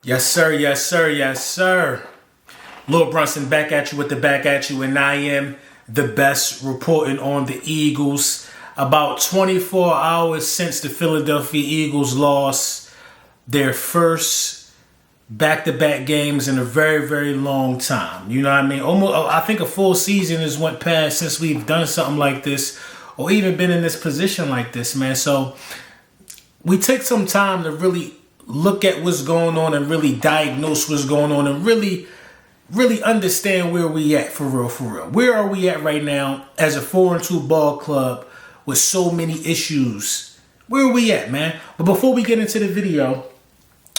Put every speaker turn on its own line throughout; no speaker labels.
Yes, sir. Yes, sir. Yes, sir. Lil Brunson back at you with the back at you, and I am the best reporting on the Eagles. About 24 hours since the Philadelphia Eagles lost their first back-to-back games in a very, very long time. You know what I mean? Almost, I think a full season has went past since we've done something like this or even been in this position like this, man. So we take some time to really look at what's going on and really diagnose what's going on and really understand where we at for real, for real. Where are we at right now as a 4-2 ball club with so many issues? Where are we at, man? But before we get into the video,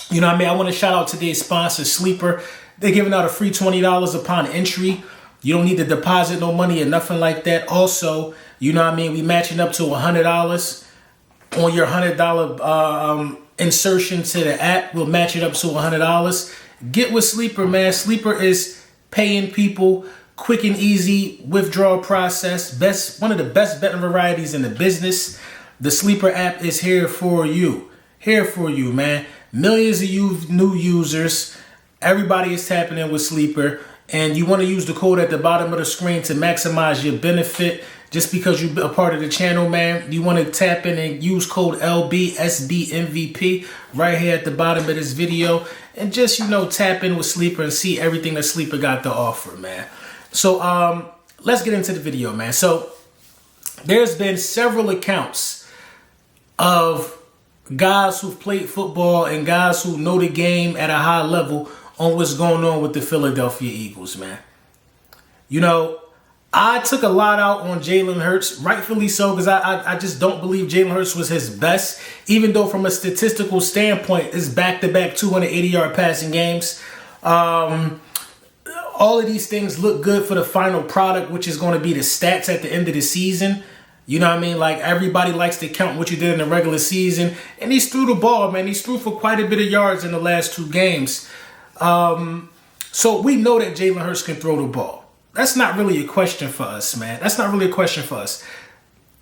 you know what I mean? I want to shout out today's sponsor, Sleeper. They're giving out a free $20 upon entry. You don't need to deposit no money or nothing like that. Also, you know what I mean? We matching up to $100 on your $100 insertion to the app. We'll match it up to $100. Get with Sleeper, man. Sleeper is paying people quick and easy withdrawal process. One of the best betting varieties in the business. The Sleeper app is here for you. Here for you, man. Millions of new users. Everybody is tapping in with Sleeper. And you want to use the code at the bottom of the screen to maximize your benefit. Just because you're a part of the channel, man, you want to tap in and use code LBSBMVP right here at the bottom of this video. And just, tap in with Sleeper and see everything that Sleeper got to offer, man. So let's get into the video, man. So there's been several accounts of guys who've played football and guys who know the game at a high level on what's going on with the Philadelphia Eagles, man. I took a lot out on Jalen Hurts, rightfully so, because I just don't believe Jalen Hurts was his best, even though from a statistical standpoint, it's back-to-back 280-yard passing games. All of these things look good for the final product, which is going to be the stats at the end of the season. You know what I mean? Like, everybody likes to count what you did in the regular season. And he's threw the ball, man. He's threw for quite a bit of yards in the last two games. So we know that Jalen Hurts can throw the ball. That's not really a question for us, man. That's not really a question for us.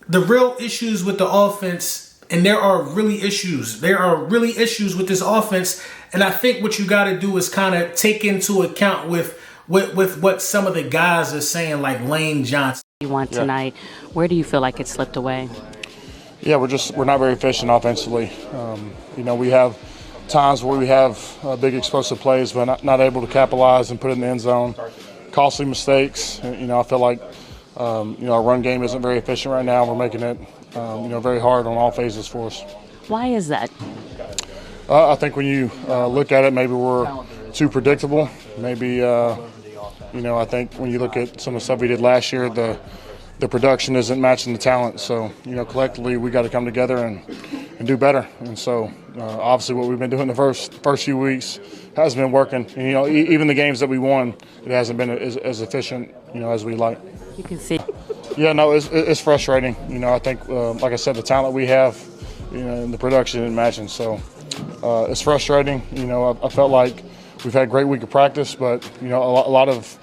The real issues with the offense, and there are really issues. There are really issues with this offense. And I think what you got to do is kind of take into account with what some of the guys are saying, like Lane Johnson.
You want tonight. Where do you feel like it slipped away?
Yeah, we're not very efficient offensively. We have times where we have big explosive plays, but not able to capitalize and put it in the end zone. Costly mistakes. I feel like our run game isn't very efficient right now. We're making it very hard on all phases for us.
Why is that?
I think when you look at it, maybe we're too predictable. Maybe I think when you look at some of the stuff we did last year, the production isn't matching the talent. So collectively we got to come together and do better. And so obviously what we've been doing the first few weeks hasn't been working. And, even the games that we won, it hasn't been as efficient, as we like.
You can see.
Yeah, no, it's frustrating. I think, like I said, the talent we have, and the production isn't matching. So it's frustrating. I felt like we've had a great week of practice, but, a lot of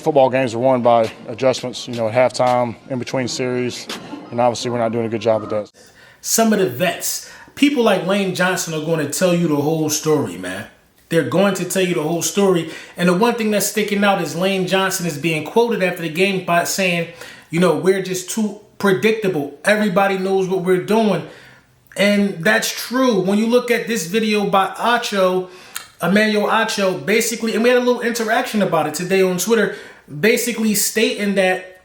football games are won by adjustments, at halftime, in between series, and obviously we're not doing a good job with that.
Some of the vets, people like Lane Johnson are going to tell you the whole story, man. They're going to tell you the whole story. And the one thing that's sticking out is Lane Johnson is being quoted after the game by saying, we're just too predictable. Everybody knows what we're doing. And that's true. When you look at this video by Emmanuel Acho, basically, and we had a little interaction about it today on Twitter, basically stating that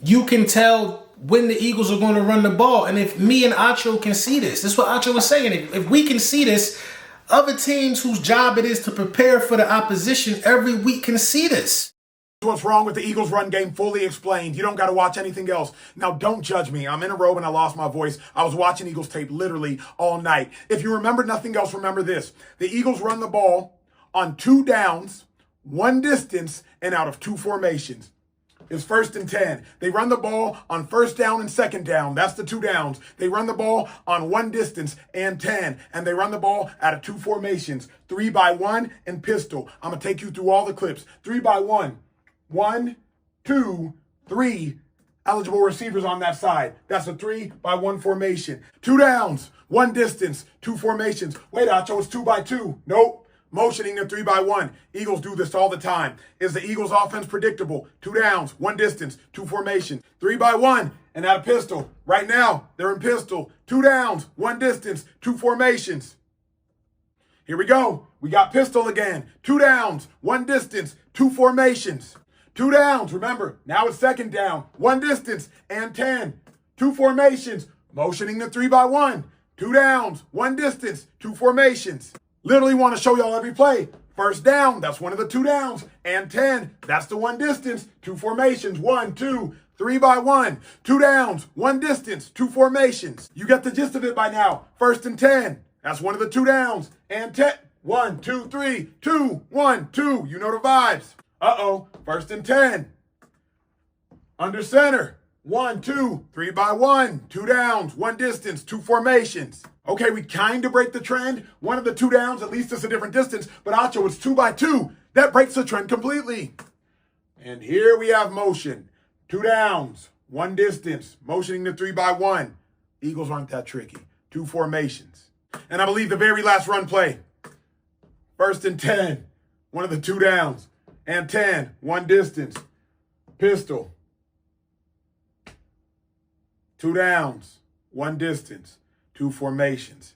you can tell when the Eagles are going to run the ball. And if me and Acho can see this is what Acho was saying. If we can see this, other teams whose job it is to prepare for the opposition every week can see this.
What's wrong with the Eagles run game fully explained. You don't got to watch anything else. Now, don't judge me. I'm in a robe and I lost my voice. I was watching Eagles tape literally all night. If you remember nothing else, remember this. The Eagles run the ball on 2 downs, 1 distance, and out of 2 formations. It's 1st and 10. They run the ball on 1st down and 2nd down. That's the 2 downs. They run the ball on 1 distance and 10. And they run the ball out of 2 formations. 3-by-1 and pistol. I'm going to take you through all the clips. 3-by-1. 1, 2, 3. Eligible receivers on that side. That's a 3-by-1 formation. 2 downs, 1 distance, 2 formations. Wait, Acho, it's 2-by-2. Nope. motioning the 3-by-1. Eagles do this all the time. Is the Eagles offense predictable? 2 downs, 1 distance, 2 formation, 3-by-1, and out of pistol. Right now, they're in pistol. 2 downs, 1 distance, 2 formations. Here we go. We got pistol again. 2 downs, 1 distance, 2 formations. 2 downs, remember, now it's 2nd down, 1 distance, and 10. 2 formations, motioning the 3-by-1. 2 downs, 1 distance, 2 formations. Literally want to show y'all every play. 1st down, that's one of the 2 downs, and 10, that's the 1 distance, 2 formations, 1, 2, 3-by-1. 2 downs, 1 distance, 2 formations. You get the gist of it by now. 1st and 10, that's one of the 2 downs, and 10. 1, 2, 3, 2, 1, 2. You know the vibes. 1st and 10. Under center. 1, 2, 3-by-1. 2 downs, 1 distance, 2 formations. Okay, we kind of break the trend. One of the 2 downs, at least it's a different distance. But Acho, it's 2-by-2. That breaks the trend completely. And here we have motion. 2 downs, 1 distance, motioning the 3-by-1. Eagles aren't that tricky. 2 formations. And I believe the very last run play. 1st and 10, one of the 2 downs, and 10, 1 distance, pistol. 2 downs, 1 distance, 2 formations.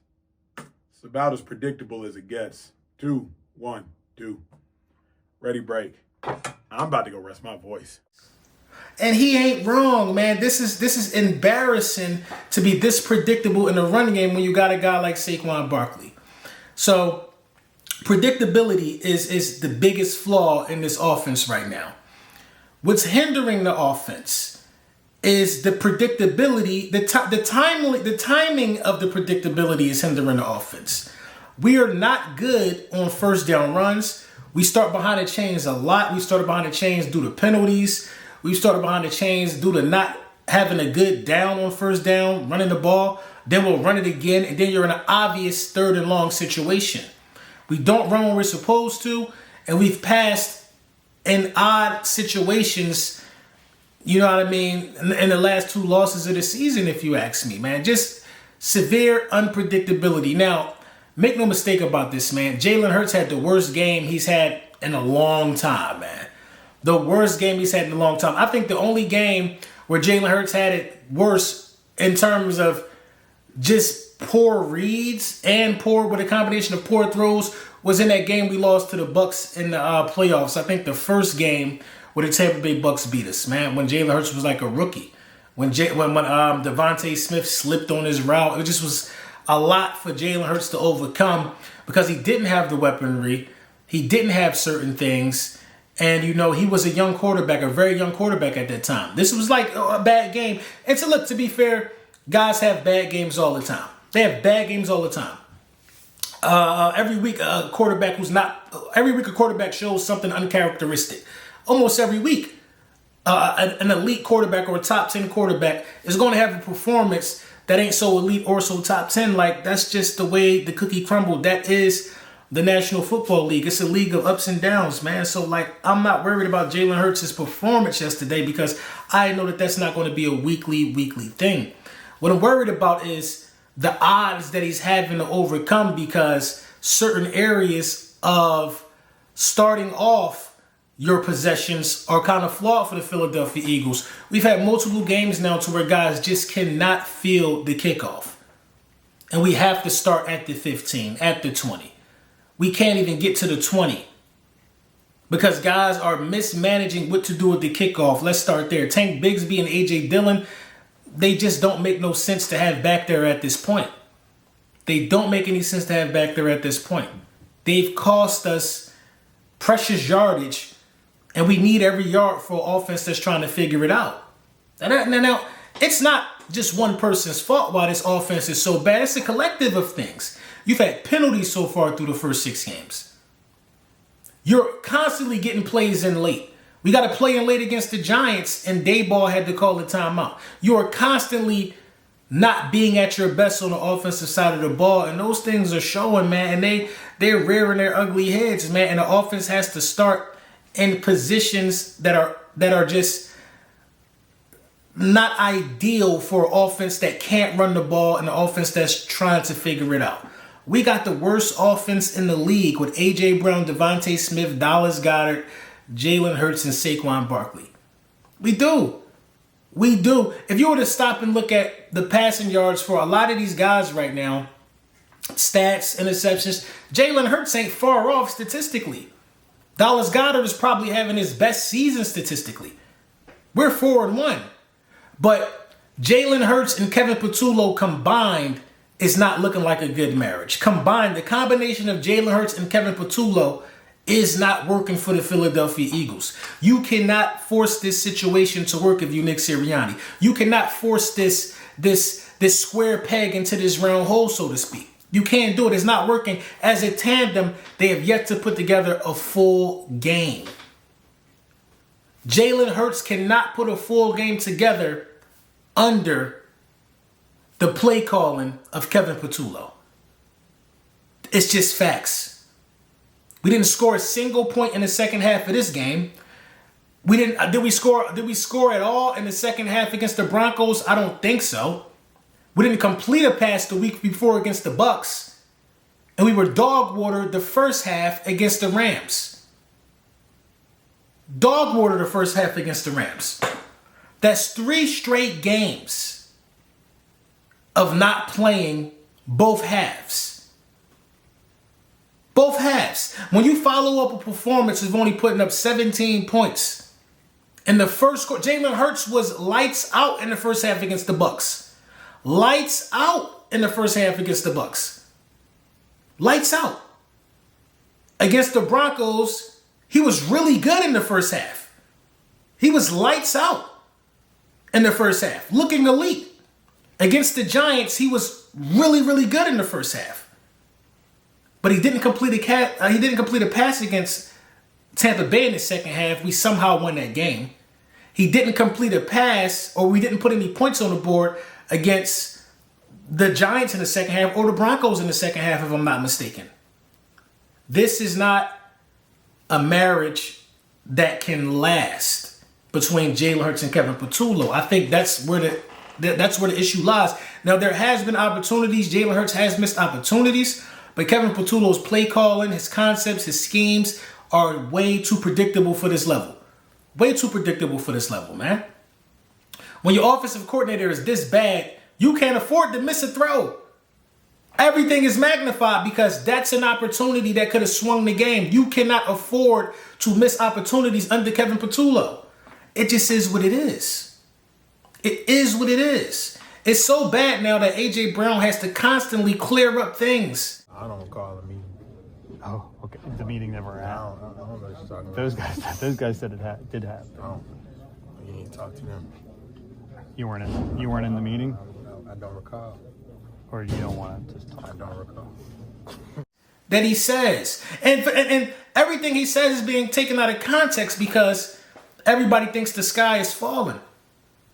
It's about as predictable as it gets. 2, 1, 2. Ready, break. I'm about to go rest my voice.
And he ain't wrong, man. This is embarrassing to be this predictable in the running game when you got a guy like Saquon Barkley. So predictability is the biggest flaw in this offense right now. What's hindering the offense is the predictability, the timing of the predictability is hindering the offense. We are not good on 1st down runs. We start behind the chains a lot. We started behind the chains due to penalties. We started behind the chains due to not having a good down on 1st down, running the ball. Then we'll run it again, and then you're in an obvious 3rd and long situation. We don't run when we're supposed to, and we've passed in odd situations, you know what I mean, in the last 2 losses of the season, if you ask me, man. Just severe unpredictability. Now, make no mistake about this, man. Jalen Hurts had the worst game he's had in a long time, man. The worst game he's had in a long time. I think the only game where Jalen Hurts had it worse in terms of just poor reads and with a combination of poor throws was in that game we lost to the Bucs in the playoffs. I think the first game where the Tampa Bay Bucs beat us, man, when Jalen Hurts was like a rookie. When Devontae Smith slipped on his route, it just was a lot for Jalen Hurts to overcome because he didn't have the weaponry. He didn't have certain things. And, you know, he was a young quarterback, a very young quarterback at that time. This was like a bad game. And to be fair, guys have bad games all the time. They have bad games all the time. Every week a quarterback shows something uncharacteristic. Almost every week, an elite quarterback or a top 10 quarterback is going to have a performance that ain't so elite or so top 10. Like, that's just the way the cookie crumbled. That is the National Football League. It's a league of ups and downs, man. So, like, I'm not worried about Jalen Hurts' performance yesterday because I know that that's not going to be a weekly thing. What I'm worried about is the odds that he's having to overcome because certain areas of starting off your possessions are kind of flawed for the Philadelphia Eagles. We've had multiple games now to where guys just cannot feel the kickoff. And we have to start at the 15, at the 20. We can't even get to the 20 because guys are mismanaging what to do with the kickoff. Let's start there. Tank Bigsby and A.J. Dillon, they just don't make no sense to have back there at this point. They don't make any sense to have back there at this point. They've cost us precious yardage, and we need every yard for an offense that's trying to figure it out. Now, it's not just one person's fault why this offense is so bad. It's a collective of things. You've had penalties so far through the first 6 games. You're constantly getting plays in late. We got to play in late against the Giants, and Dayball had to call the timeout. You are constantly not being at your best on the offensive side of the ball, and those things are showing, man, and they're rearing their ugly heads, man, and the offense has to start in positions that are just not ideal for an offense that can't run the ball and an offense that's trying to figure it out. We got the worst offense in the league with A.J. Brown, Devontae Smith, Dallas Goedert, Jalen Hurts, and Saquon Barkley. We do. We do. If you were to stop and look at the passing yards for a lot of these guys right now, stats, interceptions, Jalen Hurts ain't far off statistically. Dallas Goedert is probably having his best season statistically. We're 4-1. But Jalen Hurts and Kevin Patullo combined is not looking like a good marriage. Combined, the combination of Jalen Hurts and Kevin Patullo is not working for the Philadelphia Eagles. You cannot force this situation to work if you Nick Sirianni. You cannot force this square peg into this round hole, so to speak. You can't do it. It's not working. As a tandem, they have yet to put together a full game. Jalen Hurts cannot put a full game together under the play calling of Kevin Patullo. It's just facts. We didn't score a single point in the second half of this game. We didn't. Did we score at all in the second half against the Broncos? I don't think so. We didn't complete a pass the week before against the Bucks, and we were dog watered the first half against the Rams. Dog watered the first half against the Rams. That's 3 straight games of not playing both halves. Both halves. When you follow up a performance of only putting up 17 points in the first quarter, Jalen Hurts was lights out in the first half against the Bucks. Lights out in the first half against the Bucks. Lights out. Against the Broncos, he was really good in the first half. He was lights out in the first half, looking elite. Against the Giants, he was really, really good in the first half. But he didn't complete a pass against Tampa Bay in the second half. We somehow won that game. He didn't complete a pass, or we didn't put any points on the board against the Giants in the second half, or the Broncos in the second half, if I'm not mistaken. This is not a marriage that can last between Jalen Hurts and Kevin Patullo. I think that's where the issue lies. Now, there has been opportunities. Jalen Hurts has missed opportunities. But Kevin Patullo's play calling, his concepts, his schemes are way too predictable for this level. Way too predictable for this level, man. When your offensive coordinator is this bad, you can't afford to miss a throw. Everything is magnified because that's an opportunity that could have swung the game. You cannot afford to miss opportunities under Kevin Patullo. It just is what it is. It is what it is. It's so bad now that A.J. Brown has to constantly clear up things.
I don't recall the meeting.
Oh, okay. The meeting never
I
happened.
don't know what you're talking about.
Those guys said it did happen.
Oh, you didn't talk to them.
You weren't in the meeting,
I don't recall.
or you don't want to just talk.
I don't recall.
That he says. And everything he says is being taken out of context because everybody thinks the sky is falling.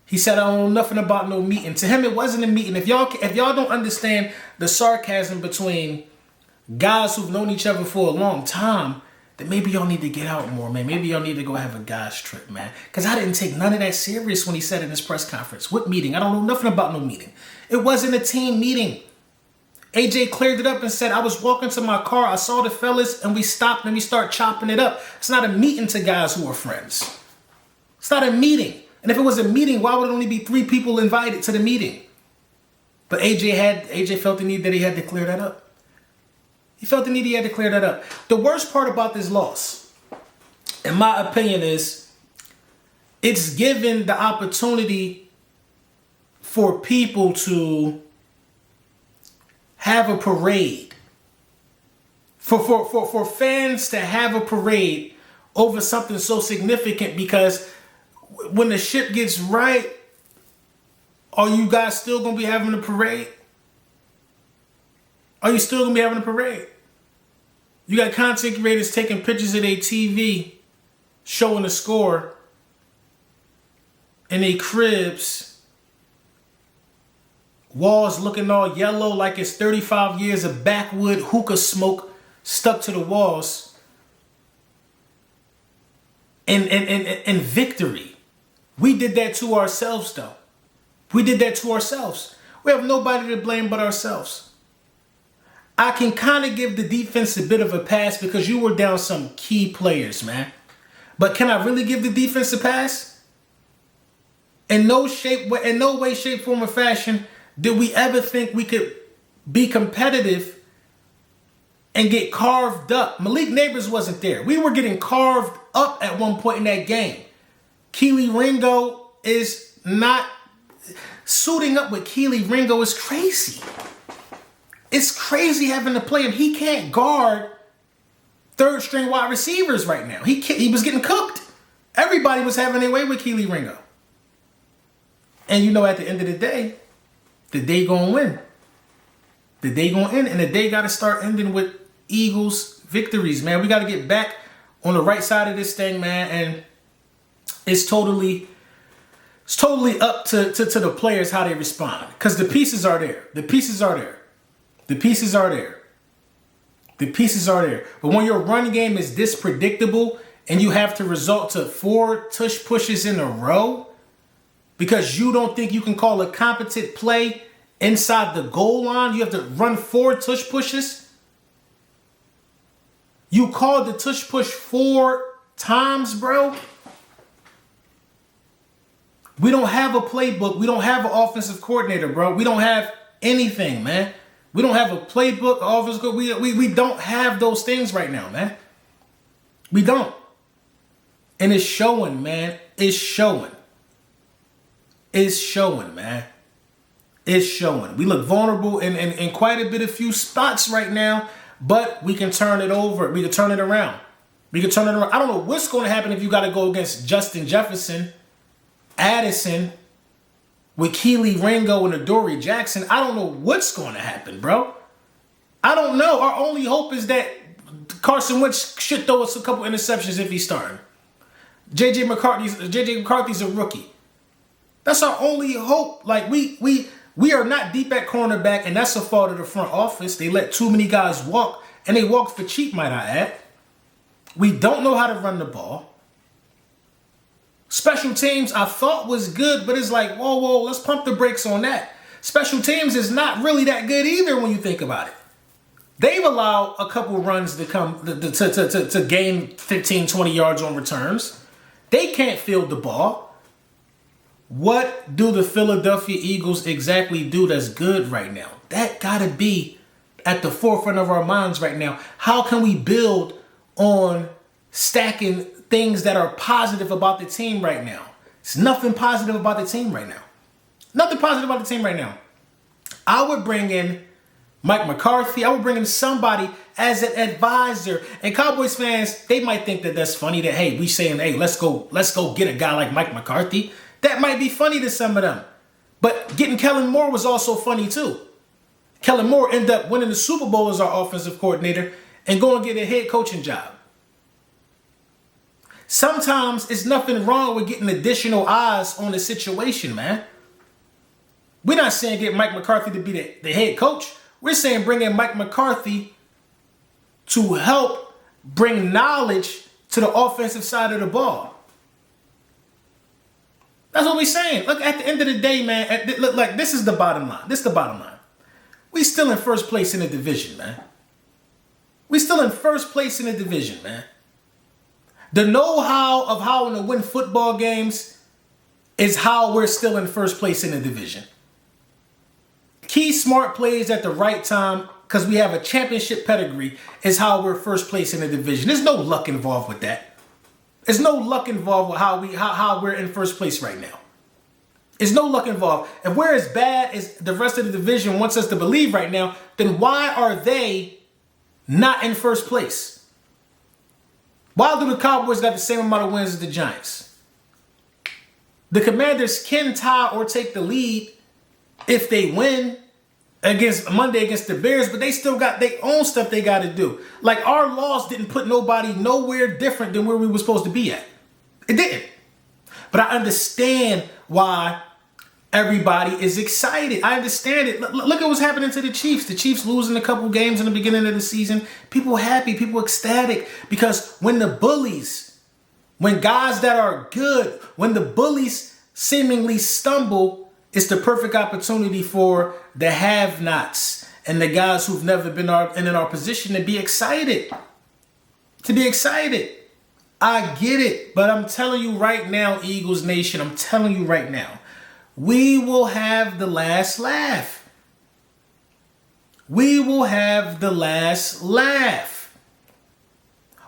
He said, I don't know nothing about no meeting. To him, it wasn't a meeting. If y'all don't understand the sarcasm between guys who've known each other for a long time, then maybe y'all need to get out more, man. Maybe y'all need to go have a guys trip, man. Because I didn't take none of that serious when he said in his press conference. What meeting? I don't know nothing about no meeting. It wasn't a team meeting. AJ cleared it up and said, I was walking to my car, I saw the fellas, and we stopped and we start chopping it up. It's not a meeting to guys who are friends. It's not a meeting. And if it was a meeting, why would it only be 3 people invited to the meeting? But AJ felt the need that he had to clear that up. He felt the need he had to clear that up. The worst part about this loss, in my opinion, is it's given the opportunity for people to have a parade. For fans to have a parade over something so significant, because when the ship gets right, are you guys still going to be having a parade? Are you still going to be having a parade? You got content creators taking pictures of their TV, showing the score, in their cribs, walls looking all yellow like it's 35 years of backwood hookah smoke stuck to the walls, and victory. We did that to ourselves, though. We did that to ourselves. We have nobody to blame but ourselves. I can kind of give the defense a bit of a pass because you were down some key players, man. But can I really give the defense a pass? In no way, shape, form, or fashion did we ever think we could be competitive and get carved up. Malik Neighbors wasn't there. We were getting carved up at one point in that game. Keely Ringo is not... Suiting up with Keely Ringo is crazy. It's crazy having to play him. He can't guard third-string wide receivers right now. He was getting cooked. Everybody was having their way with Keely Ringo. And you know, at the end of the day gonna win. The day gonna end, and the day gotta start ending with Eagles victories, man. We gotta get back on the right side of this thing, man. And it's totally up to the players how they respond. Because the pieces are there. The pieces are there. The pieces are there. The pieces are there. But when your run game is this predictable and you have to resort to 4 tush pushes in a row because you don't think you can call a competent play inside the goal line, you have to run 4 tush pushes. You called the tush push 4 times, bro. We don't have a playbook. We don't have an offensive coordinator, bro. We don't have anything, man. We don't have a playbook, offensive coordinator. We don't have those things right now, man. We don't. And it's showing, man. It's showing. It's showing, man. It's showing. We look vulnerable in quite a bit of few spots right now, but we can turn it over. We can turn it around. We can turn it around. I don't know what's going to happen if you got to go against Justin Jefferson, Addison, with Keely Ringo and Adoree Jackson. I don't know what's going to happen, bro. I don't know. Our only hope is that Carson Wentz should throw us a couple interceptions if he's starting. JJ McCarthy's a rookie. That's our only hope. Like we are not deep at cornerback, and that's a fault of the front office. They let too many guys walk, and they walked for cheap, might I add. We don't know how to run the ball. Special teams I thought was good, but it's like, whoa, let's pump the brakes on that. Special teams is not really that good either when you think about it. They've allowed a couple runs to come to gain 15, 20 yards on returns. They can't field the ball. What do the Philadelphia Eagles exactly do that's good right now? That gotta be at the forefront of our minds right now. How can we build on stacking things that are positive about the team right now? It's nothing positive about the team right now. Nothing positive about the team right now. I would bring in Mike McCarthy. I would bring in somebody as an advisor. And Cowboys fans, they might think that that's funny that, hey, we saying, hey, let's go get a guy like Mike McCarthy. That might be funny to some of them. But getting Kellen Moore was also funny too. Kellen Moore ended up winning the Super Bowl as our offensive coordinator and going to get a head coaching job. Sometimes it's nothing wrong with getting additional eyes on the situation, man. We're not saying get Mike McCarthy to be the head coach. We're saying bring in Mike McCarthy to help bring knowledge to the offensive side of the ball. That's what we're saying. Look, at the end of the day, man, look, like this is the bottom line. This is the bottom line. We still in first place in the division, man. We still in first place in the division, man. The know-how of how to win football games is how we're still in first place in the division. Key smart plays at the right time because we have a championship pedigree is how we're first place in the division. There's no luck involved with that. There's no luck involved with how we're in first place right now. There's no luck involved. If we're as bad as the rest of the division wants us to believe right now, then why are they not in first place? Why do the Cowboys got the same amount of wins as the Giants? The Commanders can tie or take the lead if they win against Monday against the Bears, but they still got their own stuff they got to do. Like, our loss didn't put nobody nowhere different than where we were supposed to be at. It didn't. But I understand why everybody is excited. I understand it. Look at what's happening to the Chiefs. The Chiefs losing a couple games in the beginning of the season. People happy, people ecstatic. Because when the bullies, when guys that are good, when the bullies seemingly stumble, it's the perfect opportunity for the have-nots and the guys who've never been in our position to be excited. To be excited. I get it, but I'm telling you right now, Eagles Nation, I'm telling you right now, we will have the last laugh. We will have the last laugh.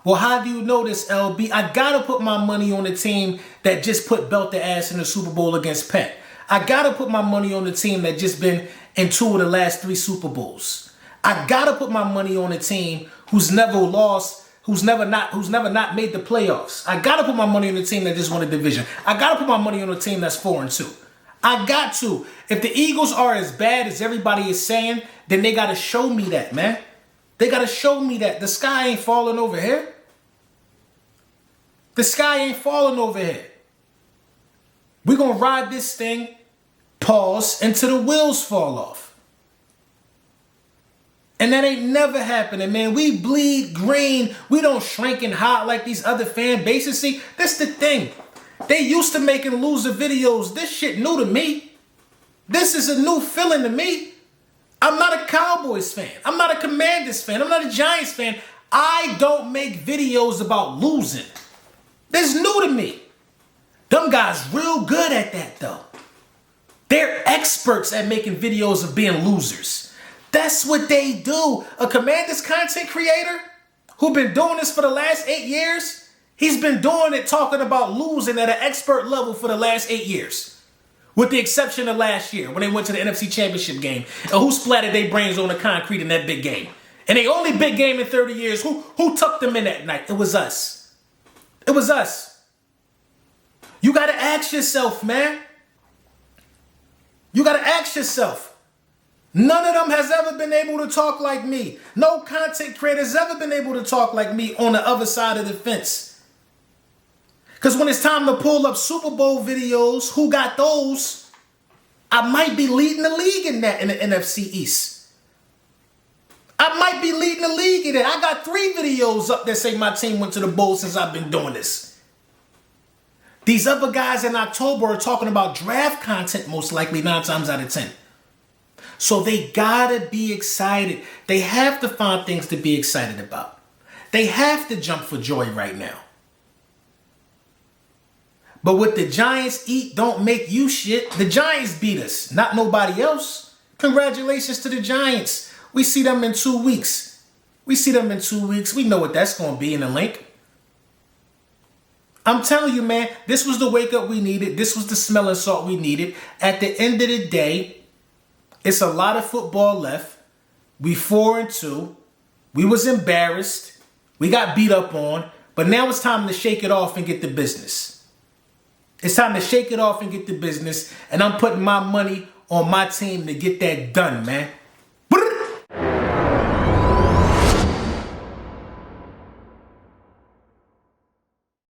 Well, how do you know this, LB? I got to put my money on the team that just put belt the ass in the Super Bowl against Pep. I got to put my money on the team that just been in 2 of the last 3 Super Bowls. I got to put my money on a team who's never lost, who's never not made the playoffs. I got to put my money on the team that just won a division. I got to put my money on a team that's 4-2. I got to. If the Eagles are as bad as everybody is saying, then they got to show me that, man. They got to show me that. The sky ain't falling over here. The sky ain't falling over here. We're going to ride this thing, pause, until the wheels fall off. And that ain't never happening, man. We bleed green. We don't shrink and hide like these other fan bases. See, that's the thing. They used to making loser videos. This shit new to me. This is a new feeling to me. I'm not a Cowboys fan. I'm not a Commanders fan. I'm not a Giants fan. I don't make videos about losing. This is new to me. Them guys real good at that, though. They're experts at making videos of being losers. That's what they do. A Commanders content creator who been doing this for the last 8 years, he's been doing it talking about losing at an expert level for the last 8 years. With the exception of last year when they went to the NFC Championship game. And who splattered their brains on the concrete in that big game? And the only big game in 30 years, who tucked them in that night? It was us. It was us. You got to ask yourself, man. You got to ask yourself. None of them has ever been able to talk like me. No content creator has ever been able to talk like me on the other side of the fence. Because when it's time to pull up Super Bowl videos, who got those? I might be leading the league in that in the NFC East. I might be leading the league in it. I got 3 videos up that say my team went to the bowl since I've been doing this. These other guys in October are talking about draft content most likely 9 times out of 10. So they gotta be excited. They have to find things to be excited about. They have to jump for joy right now. But what the Giants eat don't make you shit. The Giants beat us, not nobody else. Congratulations to the Giants. We see them in 2 weeks. We know what that's going to be in the link. I'm telling you, man, this was the wake up we needed. This was the smelling salt we needed. At the end of the day, it's a lot of football left. We 4-2. We was embarrassed. We got beat up on. But now it's time to shake it off and get the business. It's time to shake it off and get the business. And I'm putting my money on my team to get that done, man.